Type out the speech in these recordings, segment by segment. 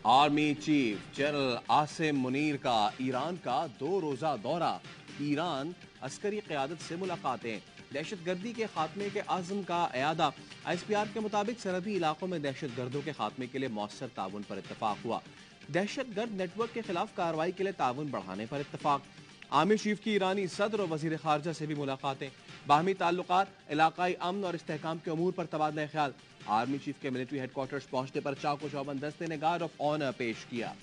Army chief general Asim Munir का Iran का 2 रोजा दौरा। ईरान अस्करी क़यादत से मुलाकातें। दहशतगर्दी के खात्मे के आज़म का अयादा। ISPR के मुताबिक सरहदी इलाकों में दहशतगर्दों के खात्मे के लिए मौसर ताउन पर इत्तफाक हुआ। दहशतगर्द नेटवर्क के खिलाफ कार्रवाई के लिए ताउन बढ़ाने पर इत्तफाक। आर्मी चीफ की ईरानी सदर और वजीर खारजा से भी मुलाकातें। बाहमी ताल्लुकात, इलाकाई अमन और इस्तेहकाम के अमूर पर तबादला ख्याल। आर्मी चीफ के मिलिट्री हेडक्वार्टर्स पहुंचने पर चाको चौबंद दस्ते ने गार्ड ऑफ ऑनर पेश किया।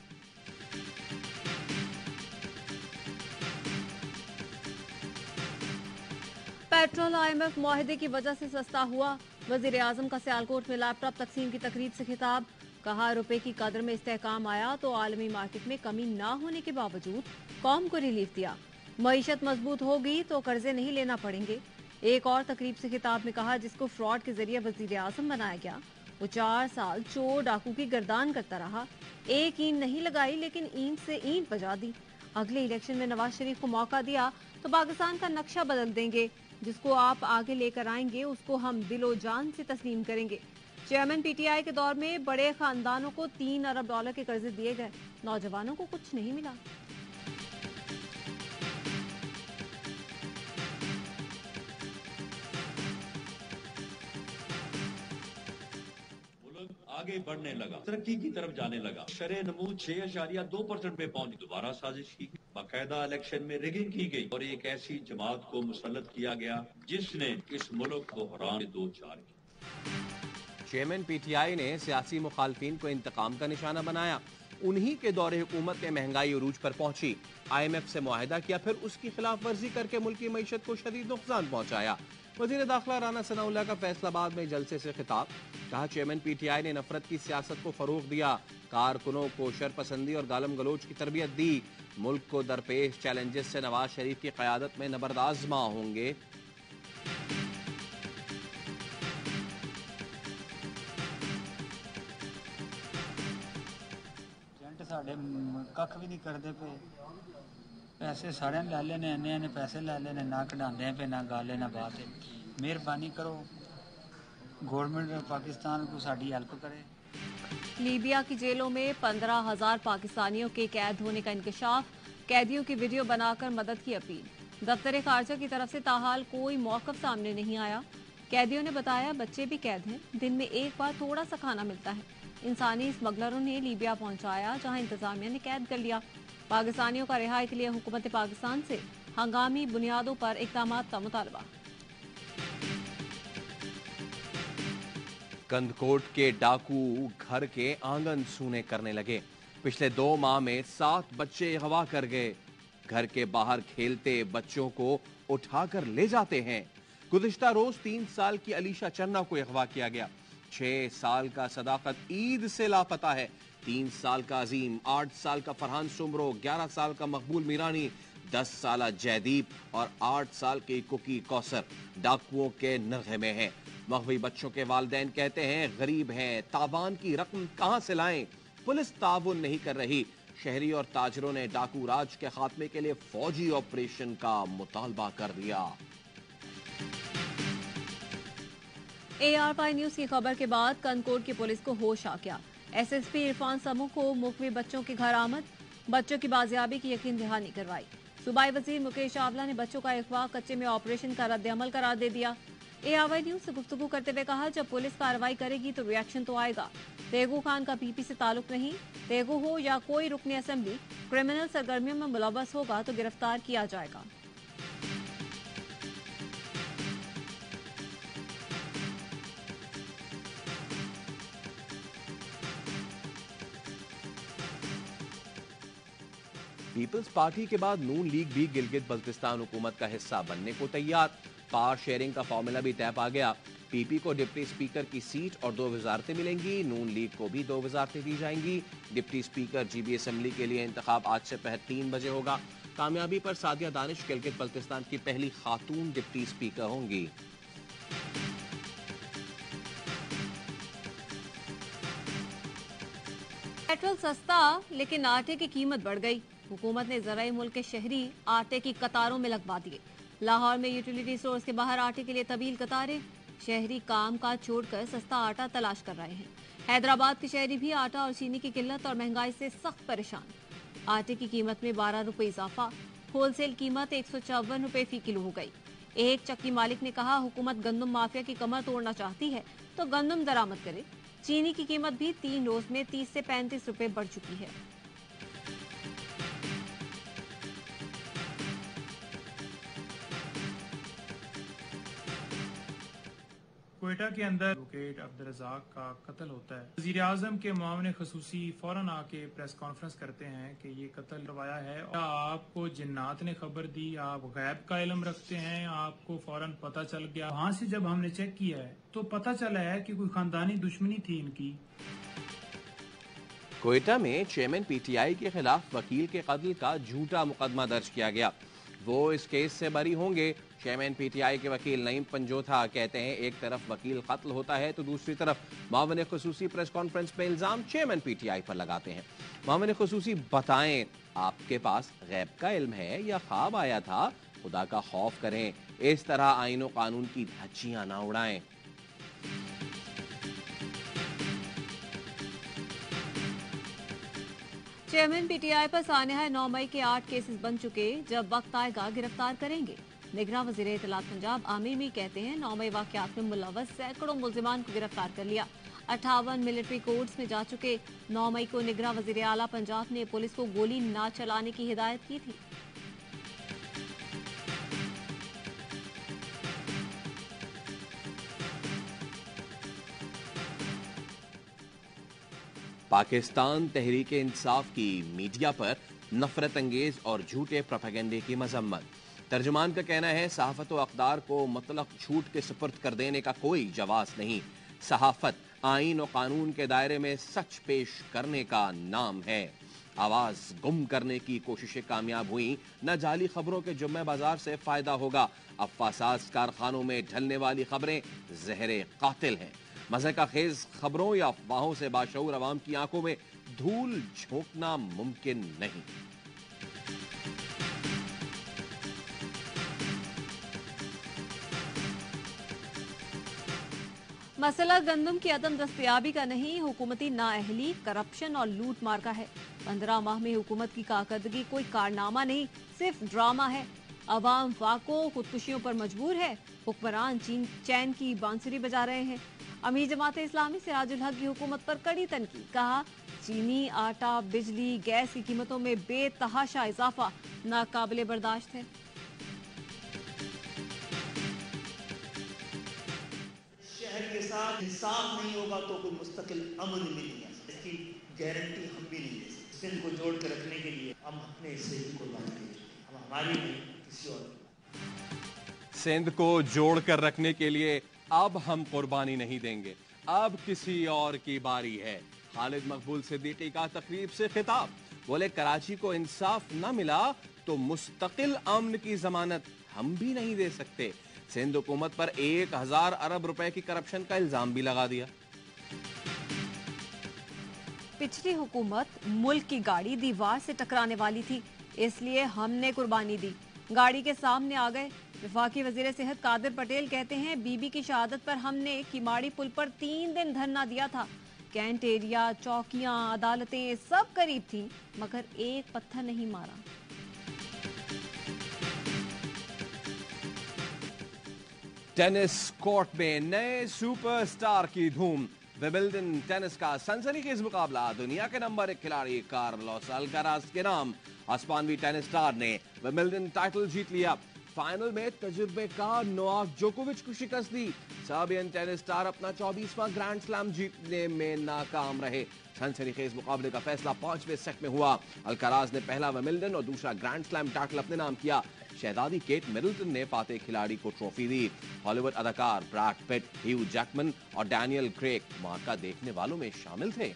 पेट्रोल IMF मुआहदे की वजह से सस्ता हुआ। वजीर आजम का सियालकोट में लैपटॉप तकसीम की तकरीब से खिताब। कहा, रुपए की कदर में इस्तेहकाम आया तो आलमी मार्केट में कमी ना होने के बावजूद कौम को रिलीफ दिया। मईशत मजबूत होगी तो कर्जे नहीं लेना पड़ेंगे। एक और तकरीब से खिताब में कहा, जिसको फ्रॉड के जरिए वजीर आजम बनाया गया वो 4 साल चोर डाकू की गर्दान करता रहा। एक ईंट नहीं लगाई लेकिन ईंट से ईंट बजा दी। अगले इलेक्शन में नवाज शरीफ को मौका दिया तो पाकिस्तान का नक्शा बदल देंगे। जिसको आप आगे लेकर आएंगे उसको हम दिलो जान से तस्लीम करेंगे। चेयरमैन PTI के दौर में बड़े खानदानों को $3 अरब के कर्जे दिए गए, नौजवानों को कुछ नहीं मिला। आगे बढ़ने लगा, तरक्की की तरफ जाने लगा। शरह नमूद 6.2% पे पहुंची। दोबारा साजिश की, बाकायदा इलेक्शन में रिगिंग की गई और एक ऐसी जमात को मुसल्लत किया गया जिसने इस मुल्क को हराम से 2-4 की। चेयरमैन PTI ने सियासी मुखालफिन को इंतकाम का निशाना बनाया। उन्हीं के दौरे हुकूमत में महंगाई उरूज पर पहुंची। IMF से मुआहिदा किया, फिर उसकी खिलाफ वर्जी करके मुल्क की मईशत को शदीद नुकसान पहुंचाया। वजीर दाखिला राना सनाउल्लाह का फैसलाबाद में जलसे से खिताब। कहा, चेयरमैन PTI ने नफरत की सियासत को फरोग दिया, कारकुनों को शरपसंदी और गालम गलोच की तरबियत दी। मुल्क को दरपेश चैलेंजेस से नवाज शरीफ की क़यादत में नबरदाज़मा होंगे। साढ़े कख भी नहीं करते पे, पैसे सारे लै लेने, इन्ने पैसे लै लेने, ना कढ़ाते पे, ना गाले ना बात है। मेहरबानी करो, गवर्नमेंट पाकिस्तान को साड़ी हेल्प करे। लीबिया की जेलों में 15,000 पाकिस्तानियों के कैद होने का इंकशाफ। कैदियों की वीडियो बनाकर मदद की अपील। दफ्तर खारजा की तरफ से ताहाल कोई मौकफ सामने नहीं आया। कैदियों ने बताया, बच्चे भी कैद हैं, दिन में एक बार थोड़ा सा खाना मिलता है। इंसानी स्मगलरों ने लीबिया पहुंचाया, जहां इंतजामिया ने कैद कर लिया। पाकिस्तानियों का रिहाई के लिए हुकूमत पाकिस्तान से हंगामी बुनियादों पर इक़दामात का मुतालबा। कंदकोट के डाकू घर के आंगन सूने करने लगे। पिछले 2 माह में 7 बच्चे अगवा कर गए। घर के बाहर खेलते बच्चों को उठाकर ले जाते हैं। गुज़िश्ता रोज 3 साल की अलीशा चन्ना को अगवा किया गया। 6 साल का सदाकत ईद से लापता है। 3 साल का अजीम, 8 साल का फरहान सुमरो, 11 साल का मकबूल मीरानी, 10 साल जयदीप और 8 साल की कुकी कौसर डाकुओं के नरगे में हैं। मगवी बच्चों के वालिदैन कहते हैं, गरीब हैं, तावान की रकम कहां से लाएं। पुलिस ताउन नहीं कर रही। शहरी और ताजरों ने डाकू राज के खात्मे के लिए फौजी ऑपरेशन का मुतालबा कर दिया। ARY न्यूज की खबर के बाद कंदकोट की पुलिस को होश आ गया। SSP इरफान समूह को मुकवी बच्चों के घर आमद, बच्चों की बाजियाबी की यकीन दहानी करवाई। सूबाई वजीर मुकेश आंवला ने बच्चों का अगवा कच्चे में ऑपरेशन का रद्द-ए-अमल करार दे दिया। ARY न्यूज से गुफ्तगू करते हुए कहा, जब पुलिस कार्रवाई करेगी तो रिएक्शन तो आएगा। तेगू खान का PP से ताल्लुक नहीं। तेगू हो या कोई रुकने असेंबली क्रिमिनल सरगर्मियों में मुलव्वस होगा तो गिरफ्तार किया जाएगा। पीपल्स पार्टी के बाद नून लीग भी गिलगित बल्तिस्तान हुकूमत का हिस्सा बनने को तैयार। पावर शेयरिंग का फॉर्मूला भी तय पा गया। PP को डिप्टी स्पीकर की सीट और 2 वजारतें मिलेंगी। नून लीग को भी 2 वजारतें दी जाएंगी। डिप्टी स्पीकर GB असेंबली के लिए इंतखाब आज से पहर 3 बजे होगा। कामयाबी पर सादिया दानिश गिलगित बल्तिस्तान की पहली खातून डिप्टी स्पीकर होंगी। पेट्रोल सस्ता, लेकिन आटे की कीमत बढ़ गई। हुकूमत ने ज़राई मुल्क के शहरी आटे की कतारों में लगवा दिए। लाहौर में यूटिलिटी स्टोर्स के बाहर आटे के लिए तवील कतारें। शहरी काम काज छोड़कर सस्ता आटा तलाश कर रहे हैं। हैदराबाद के शहरी भी आटा और चीनी की किल्लत और महंगाई से सख्त परेशान। आटे की कीमत में 12 रुपए इजाफा, होलसेल कीमत 154 रुपए फी किलो हो गई। एक चक्की मालिक ने कहा, हुकूमत गंदम माफिया की कमर तोड़ना चाहती है तो गंदम दरामद करे। चीनी की कीमत भी 3 रोज में 30 से 35 रुपए बढ़ चुकी है। क्वेटा के अंदर एडवोकेट अब्दुल रज़ाक का कत्ल होता है। वज़ीर आज़म के मामले खसूसी फौरन आके प्रेस कॉन्फ्रेंस करते हैं कि ये कत्ल करवाया है। आपको जिन्नात ने खबर दी, आप गैब का इल्म रखते हैं, आपको फौरन पता चल गया। वहाँ से जब हमने चेक किया है तो पता चला है कि कोई खानदानी दुश्मनी थी इनकी। क्वेटा में चेयरमैन पीटीआई के खिलाफ वकील के कत्ल का झूठा मुकदमा दर्ज किया गया। वो इस केस से बरी होंगे। चेयरमैन पीटीआई के वकील नईम पंजोथा कहते हैं, एक तरफ वकील कत्ल होता है तो दूसरी तरफ मामले खुसूसी प्रेस कॉन्फ्रेंस में इल्जाम चेयरमैन पीटीआई पर लगाते हैं। मामले खुसूसी बताएं, आपके पास गैब का इल्म है या ख्वाब आया था? खुदा का खौफ करें, इस तरह आईन और कानून की धज्जियां ना उड़ाएं। चेयरमैन पीटीआई पर सानिया 9 मई के 8 केसेस बन चुके, जब वक्त आएगा गिरफ्तार करेंगे। निगरां वज़ीर इत्तलात पंजाब आमिर मीर कहते हैं, 9 मई वाकयात में मुलव्वस सैकड़ों मुल्जिमान को गिरफ्तार कर लिया। 58 मिलिट्री कोर्ट्स में जा चुके। 9 मई को निगरां वज़ीर आला पंजाब ने पुलिस को गोली न चलाने की हिदायत की थी। पाकिस्तान तहरीक इंसाफ की मीडिया पर नफरत अंगेज और झूठे प्रोपेगेंडे की मजम्मत। तर्जुमान का कहना है, सहाफत व अखबार को मुतलक झूठ के सुपुर्द कर देने का कोई जवाज नहीं। सहाफत आईन और कानून के दायरे में सच पेश करने का नाम है। आवाज गुम करने की कोशिशें कामयाब हुई, न जाली खबरों के जुम्मे बाजार से फायदा होगा। अफवासाज कारखानों में ढलने वाली खबरें जहरे कातिल हैं। मज़े का खेज खबरों या अफवाहों से बाशऊर अवाम की आंखों में धूल झोंकना मुमकिन नहीं। मसला गंदम की अदम दस्तयाबी का नहीं, हुकूमती नाअहली, करप्शन और लूट मार का है। 15 माह में हुकूमत की कारकर्दगी कोई कारनामा नहीं, सिर्फ ड्रामा है। अवाम फाको खुदकुशियों पर मजबूर है। हुक्मरान चैन की बांसुरी बजा रहे हैं। अमीर जमात इस्लामी सिराजुल हक की हुकूमत पर कड़ी तनकीद। कहा, चीनी, आटा, बिजली, गैस की कीमतों में बेतहाशा इजाफा नाकाबिले बर्दाश्त है। शहर के साथ इंसाफ नहीं होगा तो कोई मुस्तकिल अमन भी नहीं है। इसकी गारंटी हम भी नहीं दे सकते। सिंध को जोड़ कर रखने के लिए हम अपने हिस्से की कुर्बानी देंगे, हम हमारी नहीं किसी और की। सिंध को जोड़ कर रखने के लिए अब हम कुर्बानी नहीं देंगे, अब किसी और की बारी है। खालिद मकबूल सिद्दीकी का तकरीब से खिताब। बोले, कराची को इंसाफ न मिला तो मुस्तकिल अमन की जमानत हम भी नहीं दे सकते। सिंध हुकूमत पर 1000 अरब रुपए की करप्शन का इल्जाम भी लगा दिया। पिछली हुकूमत मुल्क की गाड़ी दीवार से टकराने वाली थी, इसलिए हमने कुर्बानी दी, गाड़ी के सामने आ गए। वफाकी वजीर सेहत कादिर पटेल कहते हैं, बीबी की शहादत पर हमने किमाड़ी पुल पर 3 दिन धरना दिया था। कैंट एरिया, चौकियां, अदालतें सब करीब थी, मगर एक पत्थर नहीं मारा। टेनिस कोर्ट में नए सुपरस्टार की धूम। विंबलडन टेनिस का सनसनीखेज मुकाबला दुनिया के नंबर 1 खिलाड़ी कार्लोस अल्काराज के नाम। अस्पानवी टेनिस स्टार ने विंबलडन टाइटल जीत लिया। फाइनल में तजुर्बेकार नोवाक जोकोविच को शिकस्त दी। सर्बियन टेनिस स्टार अपना 24वां ग्रैंड स्लैम जीतने में नाकाम रहे। सनसनीखेज मुकाबले का फैसला 5वें सेट में हुआ। अल्काराज ने पहला विंबलडन और दूसरा ग्रैंड स्लैम टाइटल अपने नाम किया। शहजादी केट मिडलटन ने फातेह खिलाड़ी को ट्रॉफी दी। हॉलीवुड अदाकार ब्रैड पिट, ह्यू जैकमैन और डैनियल क्रेग मार्का देखने वालों में शामिल थे।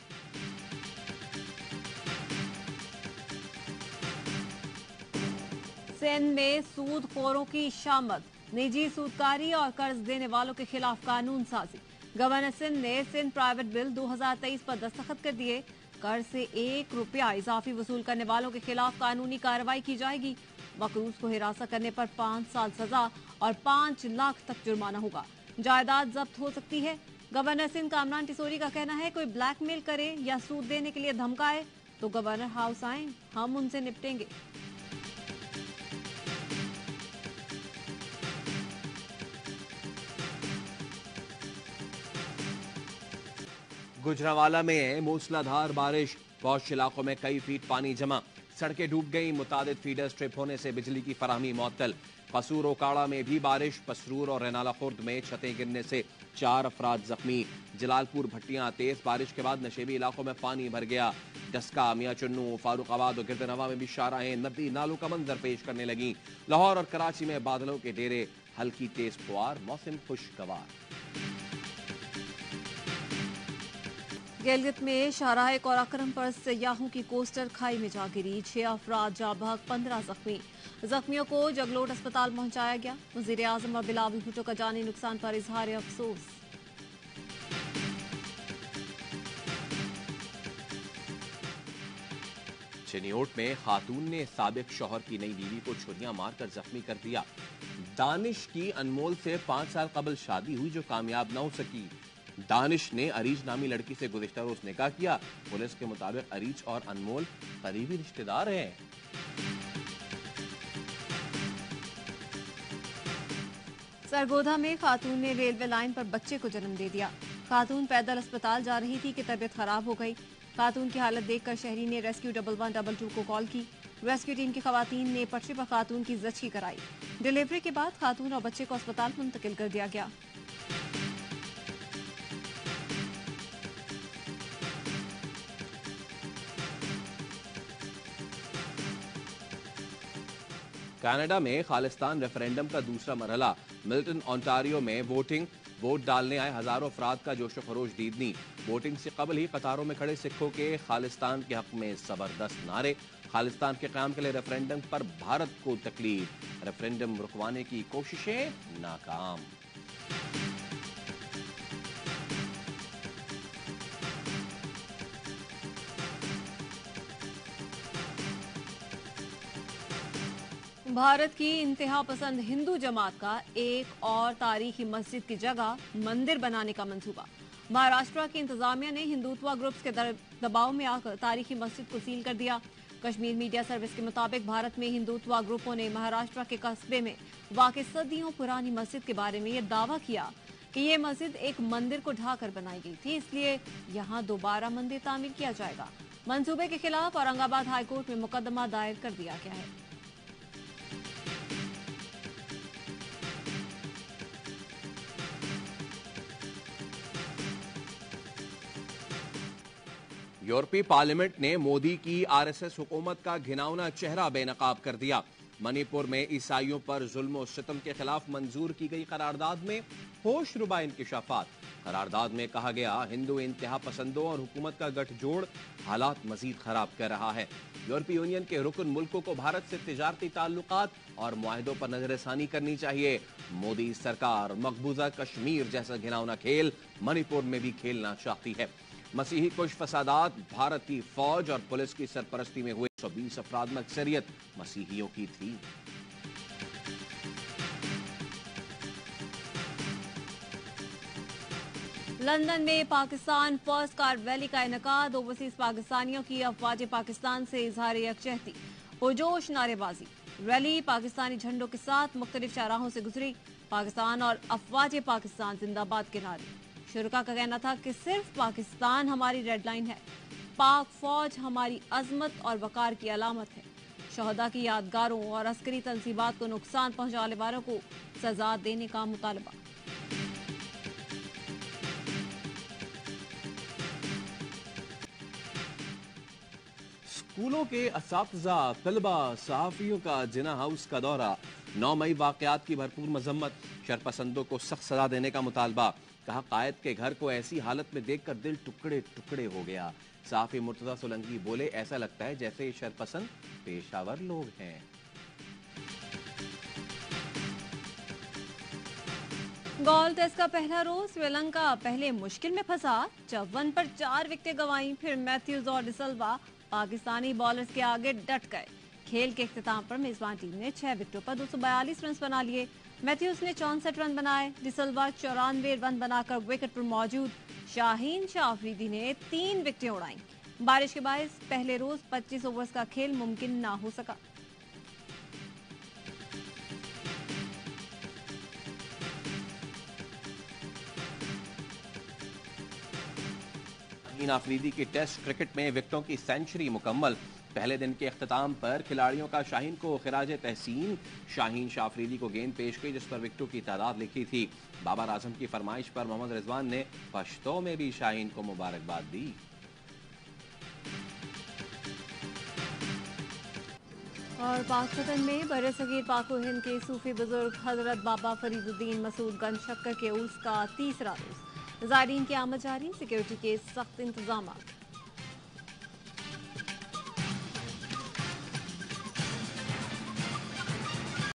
सिंध में सूदखोरों की शामत, निजी सूदकारी और कर्ज देने वालों के खिलाफ कानून साजी। गवर्नर सिंध ने सिंध प्राइवेट बिल 2023 पर दस्तखत कर दिए। कर्ज से 1 रुपया इजाफी वसूल करने वालों के खिलाफ कानूनी कार्रवाई की जाएगी। मकरूज को हिरासत करने पर 5 साल सजा और 5 लाख तक जुर्माना होगा। जायदाद जब्त हो सकती है। गवर्नर सिंध कामरान टिसोरी का कहना है कोई ब्लैकमेल करे या सूद देने के लिए धमकाए तो गवर्नर हाउस आए, हम उनसे निपटेंगे। गुजरांवाला में मूसलाधार बारिश, पौष इलाकों में कई फीट पानी जमा, सड़कें डूब गई, मुतादिद फीडर्स ट्रिप होने से बिजली की फराहमी मुअत्तल। कसूर ओकाड़ा में भी बारिश, पसरूर और रेनाला खुर्द में छतें गिरने से 4 अफराद जख्मी। जलालपुर भट्टियां, तेज बारिश के बाद नशेबी इलाकों में पानी भर गया। डस्का, मियां चुन्नू, फारूकाबाद और गिरदनवा में भी शाहराहें नदी नालों का मंजर पेश करने लगी। लाहौर और कराची में बादलों के डेरे, हल्की तेज फुआर, मौसम खुशगवार। गिलगित में शाहराह और अकरम पर सयाहों की कोस्टर खाई में जा गिरी, 6 अफराद जाँ बहक, 15 जख्मी। जख्मियों को जगलोट अस्पताल पहुंचाया गया। वजीर आजम और बिलावल भुट्टो का जानी नुकसान पर इजहार अफसोस। चिनियोट में खातून ने साबिक शौहर की नई बीवी को छुरियां मारकर जख्मी कर दिया। दानिश की अनमोल से 5 साल कबल शादी हुई जो कामयाब न हो सकी। दानिश ने अरीज नामी लड़की से गुज़िश्ता रोज निकाह किया। पुलिस के मुताबिक अरीज और अनमोल करीबी रिश्तेदार हैं। सरगोधा में खातून ने रेलवे लाइन पर बच्चे को जन्म दे दिया। खातून पैदल अस्पताल जा रही थी कि तबीयत खराब हो गई। खातून की हालत देखकर शहरी ने रेस्क्यू 1122 को कॉल की। रेस्क्यू टीम की खवातीन ने पटरी पर खातून की जच्ची कराई। डिलीवरी के बाद खातून और बच्चे को अस्पताल मुंतकिल कर दिया गया। कनाडा में खालिस्तान रेफरेंडम का दूसरा मरहला, मिल्टन ओंटारियो में वोट डालने आए हजारों अफराद का जोशो खरोश दीदनी। वोटिंग से कबल ही कतारों में खड़े सिखों के खालिस्तान के हक में जबरदस्त नारे। खालिस्तान के क़याम के लिए रेफरेंडम पर भारत को तकलीफ, रेफरेंडम रुकवाने की कोशिशें नाकाम। भारत की इंतहा पसंद हिंदू जमात का एक और तारीखी मस्जिद की जगह मंदिर बनाने का मंसूबा। महाराष्ट्र की इंतजामिया ने हिंदुत्व ग्रुप्स के दबाव में आकर तारीखी मस्जिद को सील कर दिया। कश्मीर मीडिया सर्विस के मुताबिक भारत में हिंदुत्व ग्रुपों ने महाराष्ट्र के कस्बे में वाक़ सदियों पुरानी मस्जिद के बारे में यह दावा किया कि ये मस्जिद एक मंदिर को ढाकर बनाई गई थी, इसलिए यहाँ दोबारा मंदिर तामीर किया जाएगा। मंसूबे के खिलाफ औरंगाबाद हाईकोर्ट में मुकदमा दायर कर दिया गया है। यूरोपीय पार्लियामेंट ने मोदी की आरएसएस हुकूमत का घिनौना चेहरा बेनकाब कर दिया। मणिपुर में ईसाइयों पर जुल्म और सितम के खिलाफ मंजूर की गई करारदाद में होशरुबा इंकिशाफात। करारदाद में कहा गया हिंदू इंतहा पसंदों और हुकूमत का गठजोड़ हालात मजीद खराब कर रहा है। यूरोपीय यूनियन के रुकन मुल्कों को भारत से तिजारती ताल्लुकात और मुआहिदों पर नजरसानी करनी चाहिए। मोदी सरकार मकबूजा कश्मीर जैसा घिनौना खेल मणिपुर में भी खेलना चाहती है। मसीही कुछ फसादात भारत की फौज और पुलिस की सरपरस्ती में हुए। 120 अफराद में अक्सरियत मसीहियों की थी। लंदन में पाकिस्तान फर्स्ट कार रैली का इनेकाद। ओवरसीज पाकिस्तानियों की अफवाज पाकिस्तान से इजहार यकजहती, पुरजोश नारेबाजी। रैली पाकिस्तानी झंडों के साथ मुख्तलिफ शाहराहों से गुजरी। पाकिस्तान और अफवाज पाकिस्तान जिंदाबाद के नारे। शुरका का कहना था कि सिर्फ पाकिस्तान हमारी रेड लाइन है, पाक फौज हमारी अजमत और वकार की अलामत है। शहदा की यादगारों और अस्करी तंसीबात को नुकसान पहुंचाने वालों को सजा देने का मुतालबा। स्कूलों के असातिज़ा, तलबा, सहाफियों का जिना हाउस का दौरा। 9 मई वाकयात की भरपूर मजम्मत। शरपसंदों को सख्त सजा देने का मुतालबा। कहा कायद के घर को ऐसी हालत में देखकर दिल टुकड़े टुकड़े हो गया। सहाफी मुर्तजा सोलंकी बोले ऐसा लगता है जैसे ये शरपसंद पेशावर लोग हैं। गोल टेस्ट का पहला रोज श्रीलंका पहले मुश्किल में फंसा जब 1 पर 4 विकेटें गंवाई। फिर मैथ्यूज और डिसल्वा पाकिस्तानी बॉलर्स के आगे डट गए। खेल के इख्तिताम पर मेजबान टीम ने 6 विकेटों पर 242 रन बना लिए। मैथ्यूज ने 64 रन बनाए, डिसल्वा 94 रन बनाकर विकेट पर मौजूद। शाहीन शाह अफरीदी ने 3 विकेटें उड़ाई। बारिश के बायस पहले रोज 25 ओवर्स का खेल मुमकिन ना हो सका। शाहीन अफरीदी की टेस्ट क्रिकेट में विकेटों की सेंचुरी मुकम्मल। पहले दिन के अख्ताम पर खिलाड़ियों का शाहीन को खिराज तहसीन। शाहीन शाह अफरीदी को गेंद पेश की जिस पर विकेटों की तादाद लिखी थी। बाबर आजम की फरमाइश पर मोहम्मद रिजवान ने पश्तो में भी शाहीन को मुबारकबाद दी। और पाकिस्तान में बरसगीर पाक व हिंद के सूफी बुजुर्ग हजरत बाबा फरीदुद्दीन मसूद गंज शक्कर के उर्स का तीसरा रोज। ज़ायरीन की आमद जारी, सिक्योरिटी के सख्त इंतजाम।